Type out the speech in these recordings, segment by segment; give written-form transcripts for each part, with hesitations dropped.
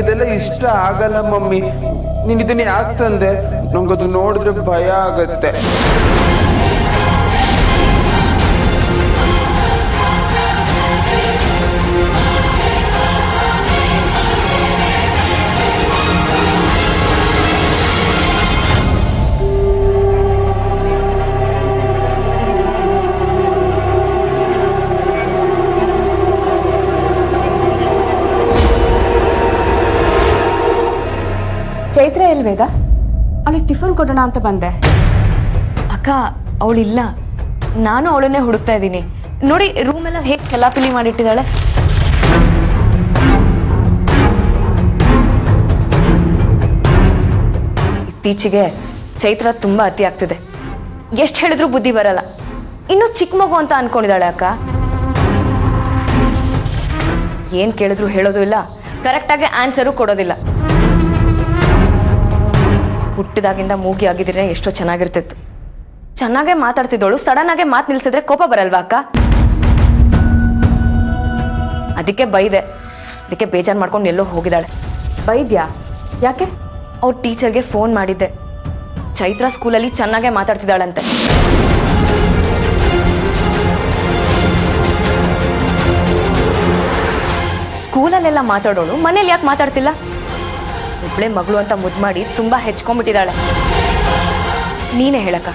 ನನಗಿದೆಲ್ಲ ಇಷ್ಟ ಆಗಲ್ಲ ಮಮ್ಮಿ. ನೀನು ಇದನ್ನ ಯಾಕೆ ತಂದೆ? ನಂಗದು ನೋಡಿದ್ರೆ ಭಯ ಆಗತ್ತೆ. ಚೈತ್ರ ಎಲ್ವೇದ? ಅವಳಿಗೆ ಟಿಫನ್ ಕೊಡೋಣ ಅಂತ ಬಂದೆ. ಅಕ್ಕ ಅವಳಿಲ್ಲ, ನಾನು ಅವಳನ್ನೇ ಹುಡುಕ್ತಾ ಇದ್ದೀನಿ. ನೋಡಿ ರೂಮ್ ಎಲ್ಲ ಹೇಗೆ ಚಲಾಪಿಲಿ ಮಾಡಿಟ್ಟಿದ್ದಾಳೆ. ಇತ್ತೀಚೆಗೆ ಚೈತ್ರ ತುಂಬಾ ಅತಿ ಆಗ್ತಿದೆ. ಎಷ್ಟು ಹೇಳಿದ್ರು ಬುದ್ಧಿ ಬರಲ್ಲ. ಇನ್ನೂ ಚಿಕ್ಕ ಮಗು ಅಂತ ಅನ್ಕೊಂಡಿದ್ದಾಳೆ ಅಕ್ಕ. ಏನ್ ಕೇಳಿದ್ರು ಹೇಳೋದು ಇಲ್ಲ, ಕರೆಕ್ಟಾಗಿ ಆನ್ಸರು ಕೊಡೋದಿಲ್ಲ. ಹುಟ್ಟಿದಾಗಿಂದ ಮೂಗಿ ಆಗಿದ್ರೆ ಎಷ್ಟೋ ಚೆನ್ನಾಗಿರ್ತಿತ್ತು. ಚೆನ್ನಾಗೇ ಮಾತಾಡ್ತಿದ್ದೋಳು ಸಡನ್ ಆಗಿ ಮಾತು ನಿಲ್ಸಿದ್ರೆ ಕೋಪ ಬರಲ್ವಾ ಅಕ್ಕ? ಅದಕ್ಕೆ ಬೈದೆ. ಅದಕ್ಕೆ ಬೇಜಾರು ಮಾಡ್ಕೊಂಡು ಎಲ್ಲೋ ಹೋಗಿದ್ದಾಳೆ. ಬೈದ್ಯಾ? ಯಾಕೆ? ಅವ್ರ ಟೀಚರ್ಗೆ ಫೋನ್ ಮಾಡಿದ್ದೆ. ಚೈತ್ರ ಸ್ಕೂಲಲ್ಲಿ ಚೆನ್ನಾಗೇ ಮಾತಾಡ್ತಿದ್ದಾಳಂತೆ. ಸ್ಕೂಲಲ್ಲೆಲ್ಲ ಮಾತಾಡೋಳು ಮನೇಲಿ ಯಾಕೆ ಮಾತಾಡ್ತಿಲ್ಲ? ಒಬ್ಳೆ ಮಗಳು ಅಂತ ಮುದ್ದು ಮಾಡಿ ತುಂಬಾ ಹೆಚ್ಕೊಂಡ್ಬಿಟ್ಟಿದ್ದಾಳೆ. ನೀನೇ ಹೇಳಕ್ಕ,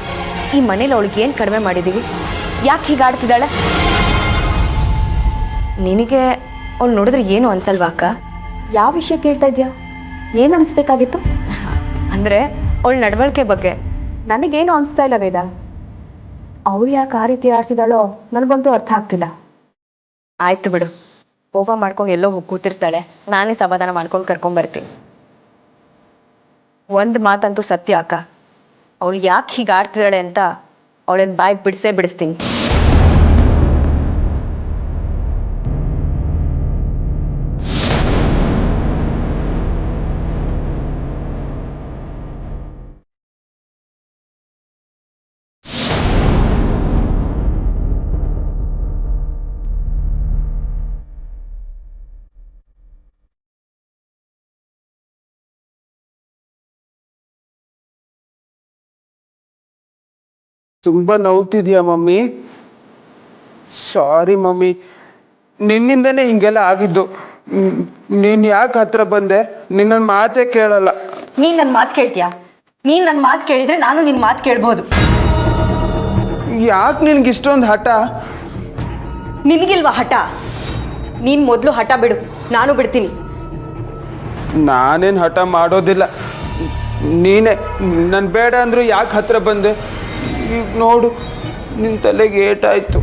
ಈ ಮನೇಲಿ ಅವಳಿಗೆ ಏನು ಕಡಿಮೆ ಮಾಡಿದೀವಿ? ಯಾಕೆ ಹೀಗಾಡ್ತಿದ್ದಾಳೆ? ನಿನಗೆ ಅವಳು ನೋಡಿದ್ರೆ ಏನು ಅನ್ಸಲ್ವಾ ಅಕ್ಕ? ಯಾವ ವಿಷಯ ಕೇಳ್ತಾ ಇದ್ಯಾ? ಏನು ಅನಿಸ್ಬೇಕಾಗಿತ್ತು? ಅಂದ್ರೆ ಅವಳ ನಡವಳಿಕೆ ಬಗ್ಗೆ. ನನಗೇನು ಅನಿಸ್ತಾ ಇಲ್ಲ ವೇದ. ಅವಳು ಯಾಕೆ ಆ ರೀತಿ ಆಡ್ತಿದ್ದಾಳೋ ನನಗಂತೂ ಅರ್ಥ ಆಗ್ತಿಲ್ಲ. ಆಯ್ತು ಬಿಡು, ಕೋಪ ಮಾಡ್ಕೊಂಡು ಎಲ್ಲೋ ಹೋಗಿ ಕೂತಿರ್ತಾಳೆ. ನಾನೇ ಸಮಾಧಾನ ಮಾಡ್ಕೊಂಡು ಕರ್ಕೊಂಡ್ಬರ್ತೀನಿ. ಒಂದು ಮಾತಂತೂ ಸತ್ಯ ಅಕ್ಕ, ಅವಳು ಯಾಕೆ ಹೀಗೆ ಆಡ್ತಿದ್ದಾಳೆ ಅಂತ ಅವಳನ್ನ ಬಾಯಿ ಬಿಡಿಸ್ತೀನಿ. ತುಂಬಾ ನೋವ್ತಿದ್ಯಾ ಮಮ್ಮಿ? ಸಾರಿ ಮಮ್ಮಿ, ನಿನ್ನಿಂದನೇ ಹಿಂಗೆಲ್ಲ ಆಗಿದ್ದು. ನೀನ್ ಯಾಕೆ ಹತ್ರ ಬಂದೆ? ನಿನ್ನ ಮಾತೇ ಕೇಳಲ್ಲ. ನೀನ್ ನನ್ನ ಮಾತು ಕೇಳ್ತೀಯಾ? ನೀನ್ ನನ್ನ ಮಾತು ಕೇಳಿದ್ರೆ ನಾನು ನಿನ್ನ ಮಾತು ಕೇಳ್ಬೋದು. ಯಾಕೆ ನಿನ್ಗೆ ಇಷ್ಟೊಂದು ಹಠ? ನಿನಗಿಲ್ವಾ ಹಠ? ನೀನ್ ಮೊದಲು ಹಠ ಬಿಡು, ನಾನು ಬಿಡ್ತೀನಿ. ನಾನೇನು ಹಠ ಮಾಡೋದಿಲ್ಲ. ನೀನೇ ನಾನು ಬೇಡ ಅಂದ್ರು ಯಾಕೆ ಹತ್ರ ಬಂದೆ? ಈಗ ನೋಡು, ನಿನ್ನ ತಲೆಗೆ ಏಟಾಯ್ತು.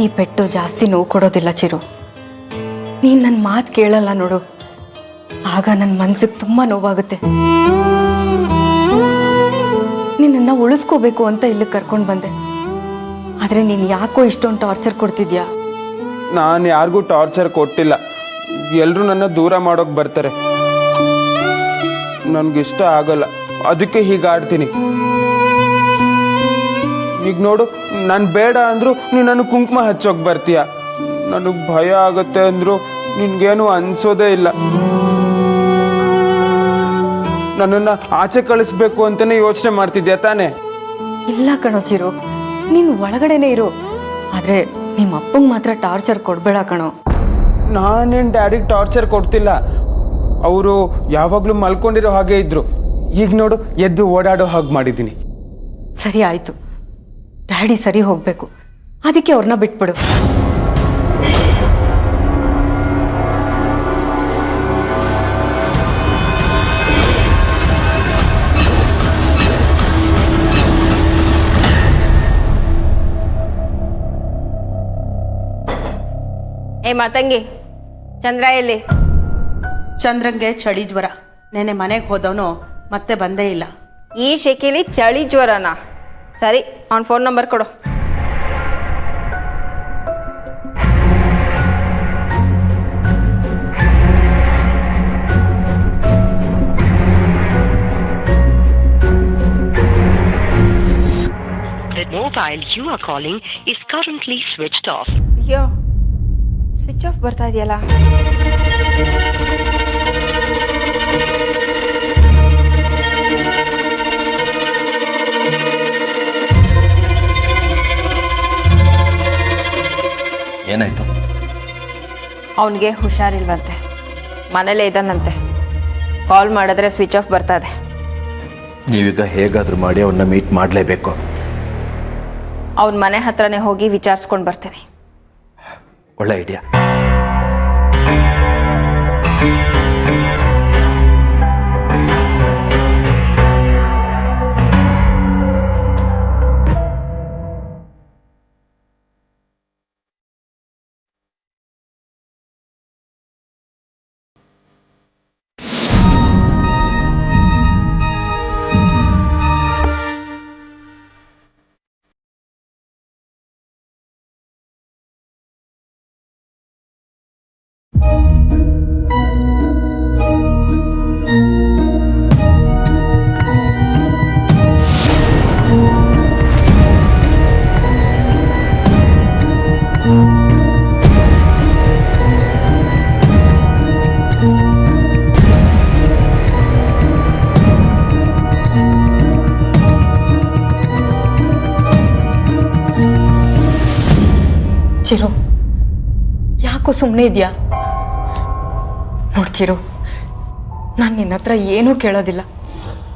ಈ ಪೆಟ್ಟು ಜಾಸ್ತಿ ನೋವು ಕೊಡೋದಿಲ್ಲ ಚಿರು. ನೀನ್ ನನ್ನ ಮಾತು ಕೇಳಲ್ಲ ನೋಡು, ಆಗ ನನ್ನ ಮನ್ಸಿಗೆ ತುಂಬ ನೋವಾಗುತ್ತೆ. ನಿನ್ನನ್ನು ಉಳಿಸ್ಕೋಬೇಕು ಅಂತ ಇಲ್ಲಿ ಕರ್ಕೊಂಡು ಬಂದೆ. ಆದರೆ ನೀನು ಯಾಕೋ ಇಷ್ಟೊಂದು ಟಾರ್ಚರ್ ಕೊಡ್ತಿದ್ಯಾ? ನಾನು ಯಾರಿಗೂ ಟಾರ್ಚರ್ ಕೊಟ್ಟಿಲ್ಲ. ಎಲ್ಲರೂ ನನ್ನ ದೂರ ಮಾಡೋಕೆ ಬರ್ತಾರೆ. ನನಗಿಷ್ಟ ಆಗಲ್ಲ, ಅದಕ್ಕೆ ಹೀಗಾಡ್ತೀನಿ. ಈಗ ನೋಡು, ನಾನು ಬೇಡ ಅಂದ್ರು ನೀನು ನನಗೆ ಕುಂಕುಮ ಹಚ್ಚೋಕೆ ಬರ್ತೀಯ. ನನಗೆ ಭಯ ಆಗುತ್ತೆ ಅಂದ್ರು ನಿನ್ಗೇನು ಅನ್ಸೋದೇ ಇಲ್ಲ. ನನ್ನನ್ನು ಆಚೆ ಕಳಿಸ್ಬೇಕು ಅಂತಲೇ ಯೋಚನೆ ಮಾಡ್ತಿದ್ಯಾ ತಾನೇ? ಇಲ್ಲ ಕಣೋ ಚಿರು, ನೀನು ಒಳಗಡೆನೇ ಇರು. ಆದರೆ ನಿಮ್ಮ ಅಪ್ಪಂಗೆ ಮಾತ್ರ ಟಾರ್ಚರ್ ಕೊಡಬೇಡ ಕಣೋ. ನಾನೇನು ಡ್ಯಾಡಿಗೆ ಟಾರ್ಚರ್ ಕೊಡ್ತಿಲ್ಲ. ಅವರು ಯಾವಾಗಲೂ ಮಲ್ಕೊಂಡಿರೋ ಹಾಗೆ ಇದ್ರು. ಈಗ ನೋಡು, ಎದ್ದು ಓಡಾಡೋ ಹಾಗೆ ಮಾಡಿದ್ದೀನಿ. ಸರಿ ಆಯಿತು, ಡ್ಯಾಡಿ ಸರಿ ಹೋಗಬೇಕು, ಅದಕ್ಕೆ ಅವ್ರನ್ನ ಬಿಟ್ಬಿಡು. ಏ ಮಾತಂಗಿ, ಚಂದ್ರ ಎಲ್ಲಿ? ಚಂದ್ರಂಗೆ ಚಳಿ ಜ್ವರ. ನೆನೆ ಮನೆಗೆ ಹೋದವನು ಮತ್ತೆ ಬಂದೇ ಇಲ್ಲ. ಈ ಶೆಕೆಲಿ ಚಳಿ ಜ್ವರನಾ? ಸರಿ, ಅವ್ನ ಫೋನ್ ನಂಬರ್ ಕೊಡು. mobile you are calling is currently switched off. ಅಯ್ಯೋ ಸ್ವಿಚ್ ಆಫ್ ಬರ್ತಾ ಇದೆಯಲ್ಲ. ಏನಾಯ್ತು? ಅವನಿಗೆ ಹುಷಾರಿಲ್ವಂತೆ, ಮನೇಲೇ ಇದ್ದಾನಂತೆ. ಕಾಲ್ ಮಾಡಿದ್ರೆ ಸ್ವಿಚ್ ಆಫ್ ಬರ್ತಾ ಇದೆ. ನೀವೀಗ ಹೇಗಾದರೂ ಮಾಡಿ ಅವನ್ನ ಮೀಟ್ ಮಾಡಲೇಬೇಕು. ಅವನ ಮನೆ ಹತ್ರನೇ ಹೋಗಿ ವಿಚಾರಿಸ್ಕೊಂಡು ಬರ್ತೀನಿ. ಒಳ್ಳೆ ಐಡಿಯಾ. ಚಿರು, ಯಾಕೋ ಸುಮ್ಮನೆ ಇದೆಯಾ? ನೋಡ್ಚಿರು, ನಾನು ನಿನ್ನ ಹತ್ರ ಏನೂ ಕೇಳೋದಿಲ್ಲ.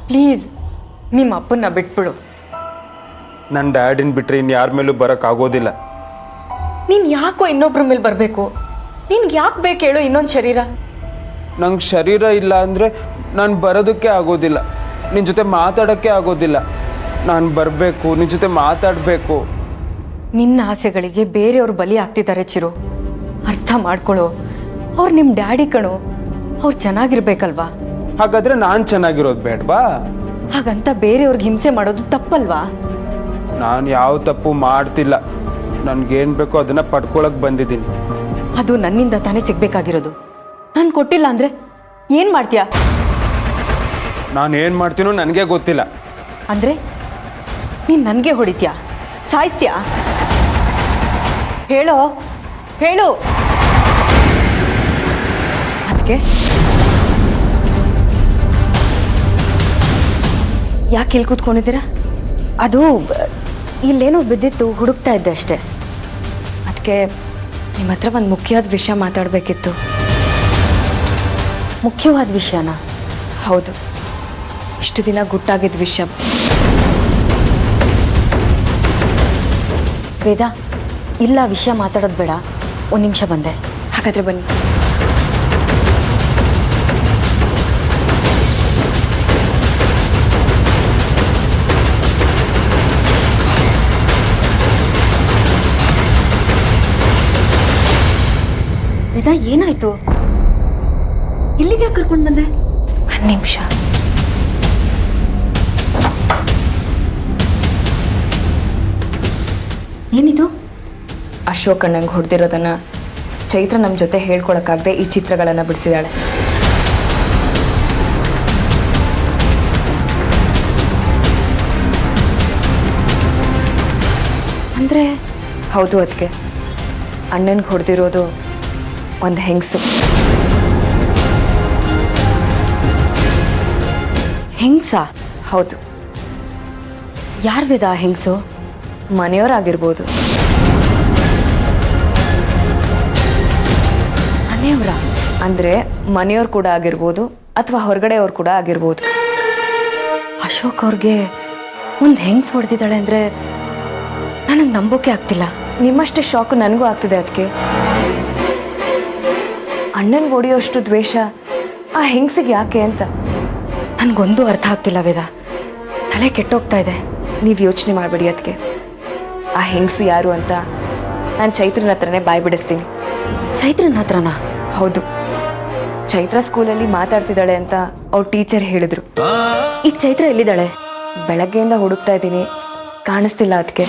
ಪ್ಲೀಸ್ ನಿಮ್ಮ ಅಪ್ಪನ್ನ ಬಿಟ್ಬಿಡು. ನನ್ನ ಡ್ಯಾಡಿನ ಬಿಟ್ಟರೆ ಇನ್ನು ಯಾರ ಮೇಲೂ ಬರೋಕ್ಕಾಗೋದಿಲ್ಲ. ನೀನು ಯಾಕೋ ಇನ್ನೊಬ್ರ ಮೇಲೆ ಬರಬೇಕು? ನಿನ್ಗೆ ಯಾಕೆ ಬೇಕು ಹೇಳು ಇನ್ನೊಂದು ಶರೀರ? ನಂಗೆ ಶರೀರ ಇಲ್ಲ ಅಂದರೆ ನಾನು ಬರೋದಕ್ಕೆ ಆಗೋದಿಲ್ಲ, ನಿನ್ನ ಜೊತೆ ಮಾತಾಡೋಕ್ಕೆ ಆಗೋದಿಲ್ಲ. ನಾನು ಬರಬೇಕು, ನಿನ್ನ ಜೊತೆ ಮಾತಾಡಬೇಕು. ನಿನ್ನ ಆಸೆಗಳಿಗೆ ಬೇರೆಯವ್ರು ಬಲಿ ಆಗ್ತಿದ್ದಾರೆ ಚಿರು, ಅರ್ಥ ಮಾಡ್ಕೊಳ್ಳೋ. ಅವ್ರು ನಿಮ್ಮ ಡ್ಯಾಡಿ ಕಣೋ, ಅವ್ರು ಚೆನ್ನಾಗಿರ್ಬೇಕಲ್ವಾ? ಹಾಗಾದರೆ ನಾನು ಚೆನ್ನಾಗಿರೋದು ಬೇಡವಾ? ಹಾಗಂತ ಬೇರೆಯವ್ರಿಗೆ ಹಿಂಸೆ ಮಾಡೋದು ತಪ್ಪಲ್ವಾ? ನಾನು ಯಾವ ತಪ್ಪು ಮಾಡ್ತಿಲ್ಲ. ನನಗೇನು ಬೇಕೋ ಅದನ್ನು ಪಡ್ಕೊಳಕ್ಕೆ ಬಂದಿದ್ದೀನಿ. ಅದು ನನ್ನಿಂದ ತಾನೇ ಸಿಗ್ಬೇಕಾಗಿರೋದು. ನಾನು ಕೊಟ್ಟಿಲ್ಲ ಅಂದರೆ ಏನು ಮಾಡ್ತೀಯಾ? ನಾನು ಏನು ಮಾಡ್ತೀನೋ ನನಗೆ ಗೊತ್ತಿಲ್ಲ. ಅಂದರೆ ನೀನು ನನಗೆ ಹೊಡಿತೀಯಾ? ಸಾಯಿಸ್ತೀಯಾ? ಹೇಳೋ, ಹೇಳು. ಅದಕ್ಕೆ ಯಾಕೆ ಇಲ್ಲಿ ಕೂತ್ಕೊಂಡಿದ್ದೀರಾ? ಅದು ಇಲ್ಲೇನೋ ಬಿದ್ದಿತ್ತು, ಹುಡುಕ್ತಾ ಇದ್ದೆ ಅಷ್ಟೇ. ಅದಕ್ಕೆ ನಿಮ್ಮ ಹತ್ರ ಒಂದು ಮುಖ್ಯವಾದ ವಿಷಯ ಮಾತಾಡಬೇಕಿತ್ತು. ಮುಖ್ಯವಾದ ವಿಷಯನಾ? ಹೌದು, ಇಷ್ಟು ದಿನ ಗುಟ್ಟಾಗಿದ್ದ ವಿಷಯ. ವೇದ, ಇಲ್ಲ, ವಿಷಯ ಮಾತಾಡೋದು ಬೇಡ. ಒಂದು ನಿಮಿಷ ಬಂದೆ. ಹಾಗಾದರೆ ಬನ್ನಿ. ವೇದ, ಏನಾಯ್ತು? ಇಲ್ಲಿಗೆ ಯಾಕೆ ಕರ್ಕೊಂಡು ಬಂದೆ? ಒಂದು ನಿಮಿಷ. ಏನಿದು? ಅಶೋಕ್ ಅಣ್ಣಂಗೆ ಹೊಡೆದಿರೋದನ್ನು ಚೈತ್ರ ನಮ್ಮ ಜೊತೆ ಹೇಳ್ಕೊಳಕ್ಕಾಗದೆ ಈ ಚಿತ್ರಗಳನ್ನು ಬಿಡಿಸಿದಾಳೆ. ಅಂದರೆ? ಹೌದು, ಅದಕ್ಕೆ ಅಣ್ಣನಿಗೆ ಹೊಡೆದಿರೋದು ಒಂದು ಹೆಂಗಸು. ಹೆಂಗ್ಸಾ? ಹೌದು. ಯಾರು ವೇದ ಆ ಹೆಂಗಸು? ಮನೆಯವರಾಗಿರ್ಬೋದು. ಮನೆಯವರ ಅಂದರೆ ಮನೆಯವ್ರು ಕೂಡ ಆಗಿರ್ಬೋದು ಅಥವಾ ಹೊರಗಡೆಯವ್ರು ಕೂಡ ಆಗಿರ್ಬೋದು. ಅಶೋಕ್ ಅವ್ರಿಗೆ ಒಂದು ಹೆಂಗ್ಸ್ ಹೊಡೆದಿದ್ದಾಳೆ ಅಂದರೆ ನನಗೆ ನಂಬೋಕೆ ಆಗ್ತಿಲ್ಲ. ನಿಮ್ಮಷ್ಟೇ ಶಾಕು ನನಗೂ ಆಗ್ತಿದೆ. ಅದಕ್ಕೆ ಅಣ್ಣನಿಗೆ ಹೊಡೆಯೋಷ್ಟು ದ್ವೇಷ ಆ ಹೆಂಗಸಿಗೆ ಯಾಕೆ ಅಂತ ನನಗೊಂದು ಅರ್ಥ ಆಗ್ತಿಲ್ಲ ವೇದ. ತಲೆ ಕೆಟ್ಟೋಗ್ತಾ ಇದೆ. ನೀವು ಯೋಚನೆ ಮಾಡಬೇಡಿ. ಅದಕ್ಕೆ ಆ ಹೆಂಗಸು ಯಾರು ಅಂತ ನಾನು ಚೈತ್ರನ ಹತ್ರನೇ ಬಾಯಿ ಬಿಡಿಸ್ತೀನಿ. ಚೈತ್ರನ ಹತ್ರನಾ? ಹೌದು, ಚೈತ್ರ ಸ್ಕೂಲಲ್ಲಿ ಮಾತಾಡ್ತಿದ್ದಾಳೆ ಅಂತ ಅವ್ರ ಟೀಚರ್ ಹೇಳಿದ್ರು. ಈಗ ಚೈತ್ರ ಎಲ್ಲಿದ್ದಾಳೆ? ಬೆಳಗ್ಗೆಯಿಂದ ಹುಡುಕ್ತಾ ಇದ್ದೀನಿ, ಕಾಣಿಸ್ತಿಲ್ಲ. ಅದಕ್ಕೆ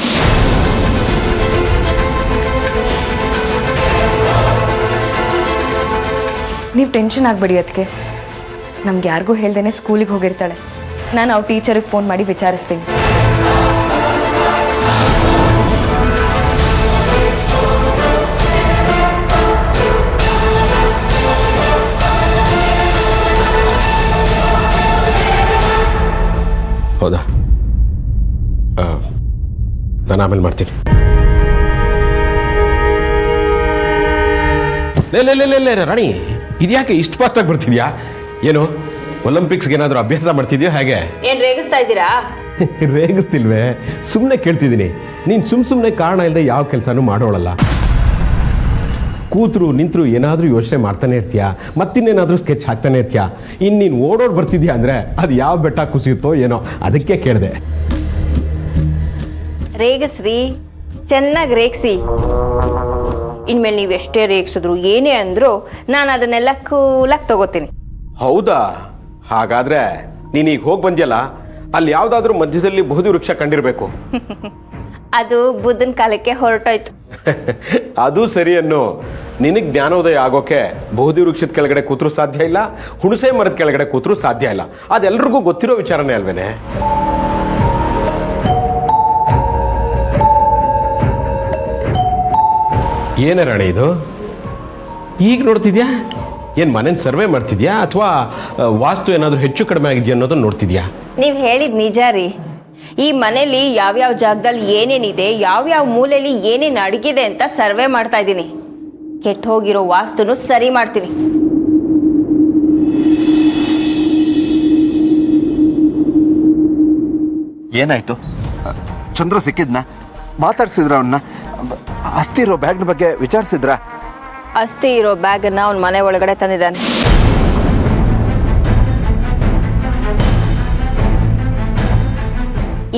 ನೀವು ಟೆನ್ಷನ್ ಆಗಬೇಡಿ. ಅದಕ್ಕೆ ನಮ್ಗೆ ಯಾರಿಗೂ ಹೇಳ್ದೇನೆ ಸ್ಕೂಲಿಗೆ ಹೋಗಿರ್ತಾಳೆ. ನಾನು ಅವ್ರ ಟೀಚರಿಗೆ ಫೋನ್ ಮಾಡಿ ವಿಚಾರಿಸ್ತೀನಿ. ಹೌದಾ? ನಾನು ಆಮೇಲೆ ಮಾಡ್ತೀನಿ. ಲೇ ರಾಣಿ, ಇದ್ಯಾಕೆ ಇಷ್ಟು ಫಾಸ್ಟಾಗಿ ಬರ್ತಿದ್ಯಾ? ಏನು ಒಲಿಂಪಿಕ್ಸ್ಗೆ ಏನಾದರೂ ಅಭ್ಯಾಸ ಮಾಡ್ತಿದ್ಯೋ ಹೇಗೆ? ಏನ್ ರೇಗಿಸ್ತಾ ಇದ್ದೀರಾ? ರೇಗಿಸ್ತಿಲ್ವೇ, ಸುಮ್ಮನೆ ಕೇಳ್ತಿದ್ದೀನಿ. ನೀನು ಸುಮ್ಮನೆ ಕಾರಣ ಇಲ್ಲದೆ ಯಾವ ಕೆಲಸನೂ ಮಾಡೋಳಲ್ಲ. ಕೂತರು ನಿಂತರು ಏನಾದರೂ ಯೋಚನೆ ಮಾಡ್ತಾನೆ ಇರ್ತೀಯ, ಮತ್ತಿನ್ನೇನಾದರೂ ಸ್ಕೆಚ್ ಹಾಕ್ತಾನೆ ಇರ್ತೀಯ. ಇನ್ನು ನೀನು ಓಡೋಡಿ ಬರ್ತಿದ್ಯಾ ಅಂದರೆ ಅದು ಯಾವ ಬೆಟ್ಟ ಕುಸಿಯುತ್ತೋ ಏನೋ, ಅದಕ್ಕೆ ಕೇಳಿದೆ. ರೇಗಿಸ್ರಿ, ಚೆನ್ನಾಗಿ ರೇಗಿಸಿ. ಇನ್ಮೇಲೆ ನೀವು ಎಷ್ಟೇ ರೇಗಿಸಿದ್ರು ಏನೇ ಅಂದರೂ ನಾನು ಅದನ್ನೆಲ್ಲ ಕೂಲಾಗಿ ತಗೋತೀನಿ. ಹೌದಾ? ಹಾಗಾದರೆ ನೀನೀಗ ಹೋಗಿ ಬಂದ್ಯಲ್ಲ, ಅಲ್ಲಿ ಯಾವುದಾದ್ರೂ ಮಧ್ಯದಲ್ಲಿ ಬಹುದಿ ವೃಕ್ಷ ಕಂಡಿರಬೇಕು. ಅದು ಬುದ್ಧನ ಕಾಲಕ್ಕೆ ಹೊರಟೋಯ್ತು. ಅದು ಸರಿ ಅನ್ನೋ. ನಿನಗೆ ಜ್ಞಾನೋದಯ ಆಗೋಕೆ ಬಹುದಿ ವೃಕ್ಷದ ಕೆಳಗಡೆ ಕೂತ್ರೂ ಸಾಧ್ಯ ಇಲ್ಲ, ಹುಣಸೆ ಮರದ ಕೆಳಗಡೆ ಕೂತ್ರೂ ಸಾಧ್ಯ ಇಲ್ಲ. ಅದೆಲ್ರಿಗೂ ಗೊತ್ತಿರೋ ವಿಚಾರನೇ ಅಲ್ವೇನೆ. ಏನೇ ರಾಣಿ ಇದು ಈಗ ನೋಡ್ತಿದ್ಯಾ? ಏನು ಮನೇನ ಸರ್ವೆ ಮಾಡ್ತಿದ್ಯಾ ಅಥವಾ ವಾಸ್ತು ಏನಾದರೂ ಹೆಚ್ಚು ಕಡಿಮೆ ಆಗಿದೆಯಾ ಅನ್ನೋದನ್ನ ನೋಡ್ತಿದ್ಯಾ? ನೀವು ಹೇಳಿದ ನಿಜ ರೀ. ಈ ಮನೇಲಿ ಯಾವ್ಯಾವ ಜಾಗದಲ್ಲಿ ಏನೇನಿದೆ, ಯಾವ್ಯಾವ ಮೂಲೆಯಲ್ಲಿ ಏನೇನು ಅಡಗಿದೆ ಅಂತ ಸರ್ವೆ ಮಾಡ್ತಾ ಇದ್ದೀನಿ. ಕೆಟ್ಟ ಹೋಗಿರೋ ವಾಸ್ತುನು ಸರಿ ಮಾಡ್ತೀನಿ. ಏನಾಯ್ತು? ಚಂದ್ರ ಸಿಕ್ಕಿದ್ನ? ಮಾತಾಡ್ಸಿದ್ರ ಅವನ್ನ? ಅಸ್ಥಿ ಇರೋ ಬ್ಯಾಗ್ನ ಬಗ್ಗೆ ವಿಚಾರಿಸಿದ್ರ? ಅಸ್ಥಿ ಇರೋ ಬ್ಯಾಗನ್ನ ಅವನ ಮನೆ ಒಳಗಡೆ ತಂದಿದ್ದಾನೆ.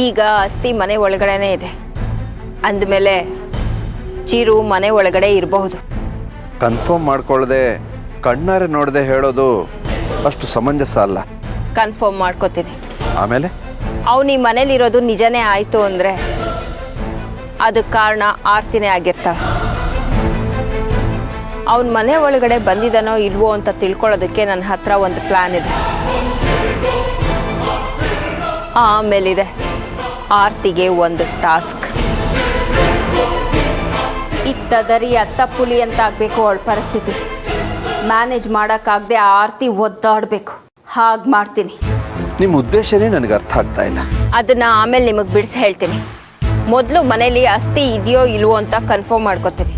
ಈಗ ಅಸ್ಥಿ ಮನೆ ಒಳಗಡೆನೇ ಇದೆ ಅಂದಮೇಲೆ ಚಿರು ಮನೆ ಒಳಗಡೆ ಇರಬಹುದು. ಕನ್ಫರ್ಮ್ ಮಾಡ್ಕೊಳ್ಳದೆ ಕಣ್ಣಾರೆ ನೋಡದೆ ಹೇಳೋದು ಅಷ್ಟು ಸಮಂಜಸ ಅಲ್ಲ. ಕನ್ಫರ್ಮ್ ಮಾಡ್ಕೋತೀನಿ. ಆಮೇಲೆ ಅವನು ಈ ಮನೇಲಿರೋದು ನಿಜನೇ ಆಯಿತು ಅಂದರೆ ಅದಕ್ಕೆ ಕಾರಣ ಆರ್ತಿನೇ ಆಗಿರ್ತಾಳೆ. ಅವನ ಮನೆ ಒಳಗಡೆ ಬಂದಿದ್ದಾನೋ ಇಲ್ವೋ ಅಂತ ತಿಳ್ಕೊಳ್ಳೋದಕ್ಕೆ ನನ್ನ ಹತ್ರ ಒಂದು ಪ್ಲ್ಯಾನ್ ಇದೆ. ಆಮೇಲಿದೆ ಆರ್ತಿಗೆ ಒಂದು ಟಾಸ್ಕ್. ಇತ್ತದರಿ ಅತ್ತ ಪುಲಿ ಅಂತ ಆಗಬೇಕು ಅವಳ ಪರಿಸ್ಥಿತಿ. ಮ್ಯಾನೇಜ್ ಮಾಡೋಕ್ಕಾಗದೆ ಆ ಆರ್ತಿ ಒದ್ದಾಡಬೇಕು. ಹಾಗೆ ಮಾಡ್ತೀನಿ. ನಿಮ್ಮ ಉದ್ದೇಶನೇ ನನಗೆ ಅರ್ಥ ಆಗ್ತಾ ಇಲ್ಲ. ಅದನ್ನು ಆಮೇಲೆ ನಿಮಗೆ ಬಿಡಿಸಿ ಹೇಳ್ತೀನಿ. ಮೊದಲು ಮನೇಲಿ ಅಸ್ಥಿ ಇದೆಯೋ ಇಲ್ವೋ ಅಂತ ಕನ್ಫರ್ಮ್ ಮಾಡ್ಕೋತೀನಿ.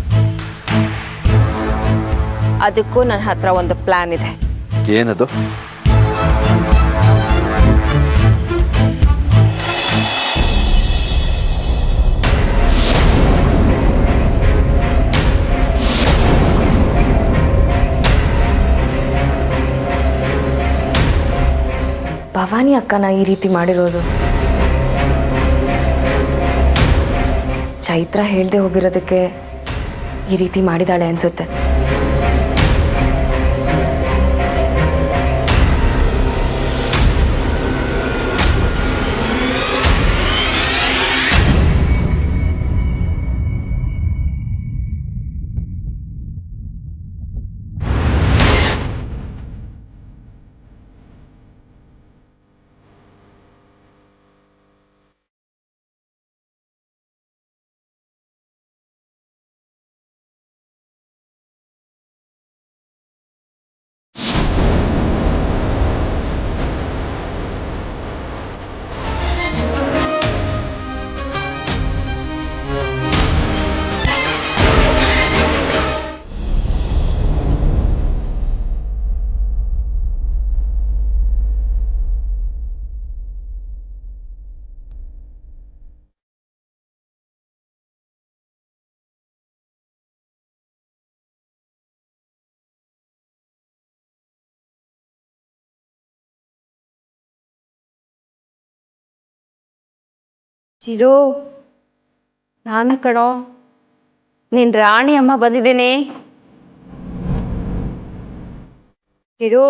ಅದಕ್ಕೂ ನನ್ನ ಹತ್ರ ಒಂದು ಪ್ಲ್ಯಾನ್ ಇದೆ. ಏನದು? ಭವಾನಿ ಅಕ್ಕನ ಈ ರೀತಿ ಮಾಡಿರೋದು ಚೈತ್ರ ಹೇಳ್ದೆ ಹೋಗಿರೋದಕ್ಕೆ ಈ ರೀತಿ ಮಾಡಿದಾಳೆ ಅನ್ಸುತ್ತೆ. ಚಿರು, ನಾನು ಕಣೋ ನಿನ್ನ ರಾಣಿ ಅಮ್ಮ ಬಂದಿದ್ದೀನಿ. ಚಿರು,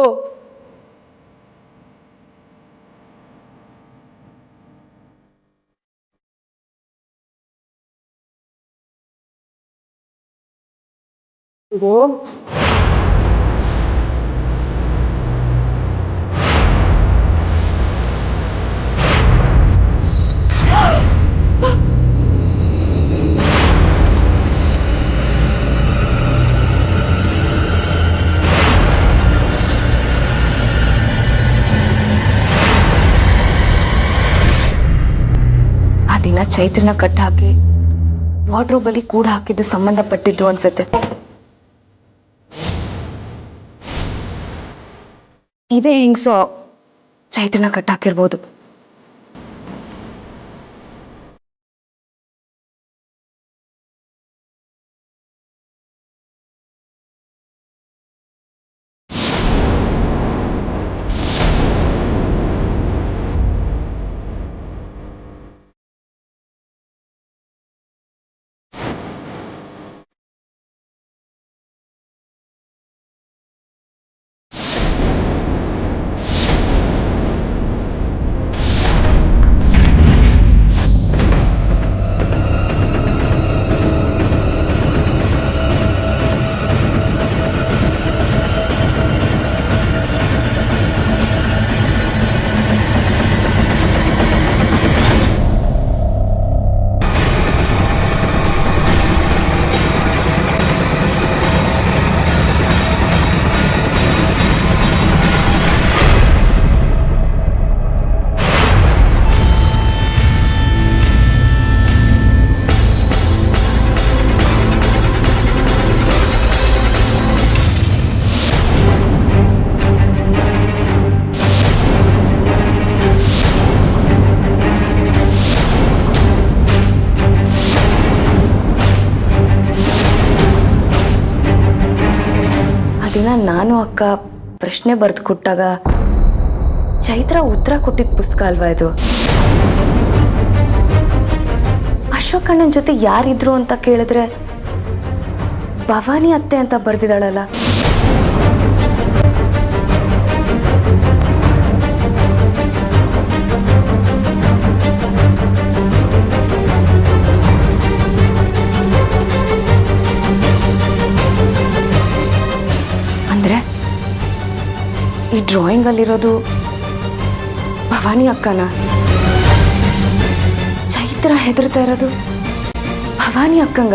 ದಿನ ಚೈತ್ರನ ಕಟ್ ಹಾಕಿ ವಾರ್ಡ್ರೋಬಲ್ಲಿ ಕೂಡ ಹಾಕಿದ್ದು ಸಂಬಂಧಪಟ್ಟಿದ್ದು ಅನ್ಸುತ್ತೆ. ಇದೇ ಹೆಂಗ್ಸೋ ಚೈತ್ರನ ಕಟ್ ಹಾಕಿರ್ಬೋದು. ದಿನ ನಾನು ಅಕ್ಕ ಪ್ರಶ್ನೆ ಬರೆದು ಕೊಟ್ಟಾಗ ಚೈತ್ರ ಉತ್ತರ ಕೊಟ್ಟಿದ್ದ ಪುಸ್ತಕ ಅಲ್ವಾ ಇದು? ಅಶೋಕ್ ಅಣ್ಣನ ಜೊತೆ ಯಾರಿದ್ರು ಅಂತ ಕೇಳಿದ್ರೆ ಭವಾನಿ ಅತ್ತೆ ಅಂತ ಬರ್ದಿದ್ದಾಳಲ್ಲ. ಅಂದ್ರೆ ಈ ಡ್ರಾಯಿಂಗ್ ಅಲ್ಲಿರೋದು ಭವಾನಿ ಅಕ್ಕನ? ಚೈತ್ರ ಹೆದರ್ತಾ ಇರೋದು ಭವಾನಿ ಅಕ್ಕಂಗ?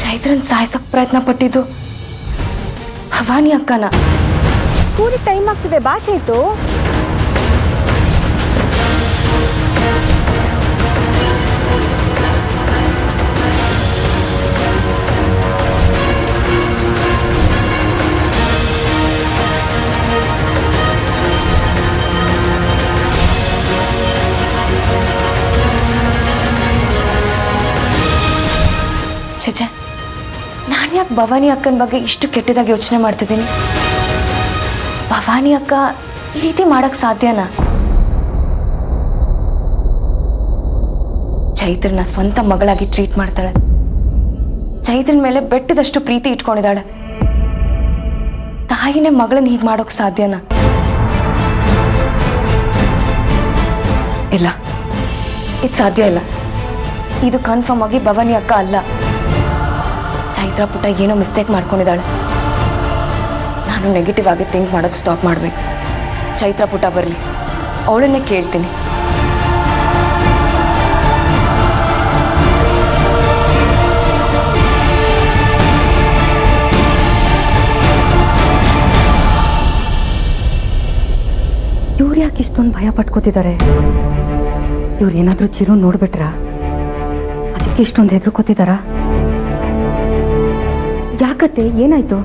ಚೈತ್ರನ್ ಸಾಯ್ಸಕ್ ಪ್ರಯತ್ನ ಪಟ್ಟಿದ್ದು ಭವಾನಿ ಅಕ್ಕನ? ಕೂಡಿ ಟೈಮ್ ಆಗ್ತಿದೆ, ಬಾ ಚೈತು. ಛೆ, ನಾನು ಯಾಕೆ ಭವಾನಿ ಅಕ್ಕನ ಬಗ್ಗೆ ಇಷ್ಟು ಕೆಟ್ಟದಾಗಿ ಯೋಚನೆ ಮಾಡ್ತಿದ್ದೀನಿ? ಭವಾನಿ ಅಕ್ಕ ಈ ರೀತಿ ಮಾಡಕ್ ಸಾಧ್ಯನಾ? ಚೈತ್ರನ ಸ್ವಂತ ಮಗಳಾಗಿ ಟ್ರೀಟ್ ಮಾಡ್ತಾಳೆ. ಚೈತ್ರನ ಮೇಲೆ ಬೆಟ್ಟದಷ್ಟು ಪ್ರೀತಿ ಇಟ್ಕೊಂಡಿದ್ದಾಳೆ. ತಾಯಿನೇ ಮಗಳನ್ನ ಹೀಗೆ ಮಾಡೋಕ್ ಸಾಧ್ಯನಾ? ಇಲ್ಲ, ಇದು ಸಾಧ್ಯ ಇಲ್ಲ. ಇದು ಕನ್ಫರ್ಮ್ ಆಗಿ ಭವಾನಿ ಅಕ್ಕ ಅಲ್ಲ. ಚೈತ್ರ ಪುಟ್ಟ ಏನೋ ಮಿಸ್ಟೇಕ್ ಮಾಡ್ಕೊಂಡಿದ್ದಾಳೆ. ನಾನು ನೆಗೆಟಿವ್ ಆಗಿ ಥಿಂಕ್ ಮಾಡೋದು ಸ್ಟಾಪ್ ಮಾಡಬೇಕು. ಚೈತ್ರ ಪುಟ್ಟ ಬರಲಿ, ಅವಳನ್ನೇ ಕೇಳ್ತೀನಿ. ಇವ್ರು ಯಾಕೆ ಇಷ್ಟೊಂದು ಭಯ ಪಟ್ಕೋತಿದ್ದಾರೆ? ಇವ್ರು ಏನಾದರೂ ಚಿರು ನೋಡ್ಬಿಟ್ರಾ? ಅದಕ್ಕೆ ಇಷ್ಟೊಂದು ಹೆದರ್ಕೋತಿದ್ದಾರಾ? ಯಾಕತ್ತೆ, ಏನಾಯ್ತು?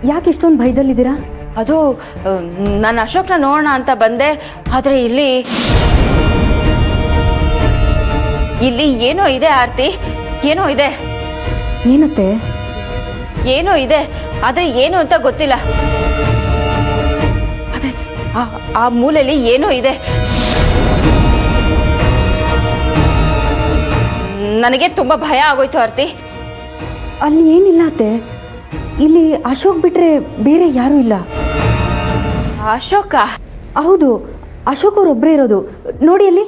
ಯಾಕೆ ಇಷ್ಟೊಂದು ಭಯದಲ್ಲಿದ್ದೀರಾ? ಅದು ನಾನು ಅಶೋಕ್ನ ನೋಡೋಣ ಅಂತ ಬಂದೆ. ಆದರೆ ಇಲ್ಲಿ ಏನೋ ಇದೆ ಆರ್ತಿ, ಏನೋ ಇದೆ. ಏನತ್ತೆ? ಏನೋ ಇದೆ, ಆದರೆ ಏನು ಅಂತ ಗೊತ್ತಿಲ್ಲ. ಅದೇ ಆ ಮೂಲೆಯಲ್ಲಿ ಏನೋ ಇದೆ. ನನಗೆ ತುಂಬ ಭಯ ಆಗೋಯ್ತು ಆರ್ತಿ. ಅಲ್ಲಿ ಏನಿಲ್ಲ ಅತ್ತೆ, ಇಲ್ಲಿ ಅಶೋಕ್ ಬಿಟ್ರೆ ಬೇರೆ ಯಾರೂ ಇಲ್ಲ. ಅಶೋಕ? ಹೌದು, ಅಶೋಕ್ ಅವ್ರೊಬ್ಬರೇ ಇರೋದು. ನೋಡಿ ಅಲ್ಲಿ.